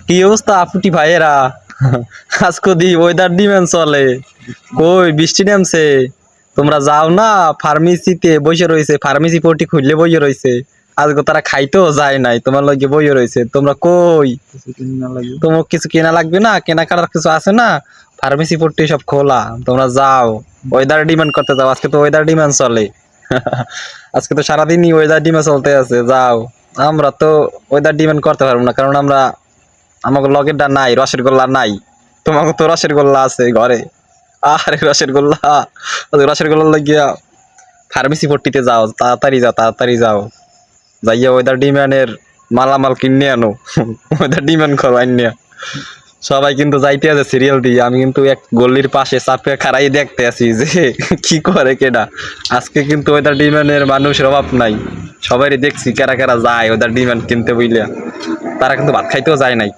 কি অবস্থা আপুটি ভাইয়েরা? আজকে দি ওয়েদার ডিমেন চলে, কই বৃষ্টি নামছে? তোমরা যাও না, ফার্মেসিতে বসে রয়েছে, ফার্মেসি পটি খুললে বসে রয়েছে। আজকে তারা খাইতেও যায় নাই, তোমার লগে বসে রয়েছে। তোমরা কই? তোমার কিছু কেনা লাগবে না? কেনাকাটার কিছু আছে না? ফার্মেসি পট্টি সব খোলা, তোমরা যাও ওয়েদার ডিমান্ড করতে যাও। আজকে তো ওয়েদার ডিমান্ড চলে। আজকে তো সারাদিনই ওয়েদার ডিমান্ড চলতে আছে, যাও। আমরা তো ওয়েদার ডিমান্ড করতে পারবো না, কারণ আমরা আমাকে লগেরটা নাই, রসের গোল্লা নাই। তোমাকে তো রসের গোল্লা আছে ঘরে। আরে রসের গোল্লা, রসের গোল্লা লাগিয়া ফার্মেসি পট্টিতে যাও, তাড়াতাড়ি যাও, তাড়াতাড়ি যাও। যাইয়া ওয়েদার ডিমান্ডের মালামাল কিনে আনো। ওয়েদার ডিমান্ড করো আইনিয়া। সবাই কিন্তু যাইতে আছে সিরিয়াল দিয়ে, আমি কিন্তু এক গল্লির পাশে চাপে খাড়াই দেখতে আছি যে কি করে কেডা। আজকে কিন্তু ওয়েদার ডিমান্ডের মানুষের অভাব নাই, সবাই দেখছি কারা কারা যায় ওয়েদার ডিমান্ড কিনতে বুঝলিয়া। তারা কিন্তু ভাত খাইতেও যায় নাই।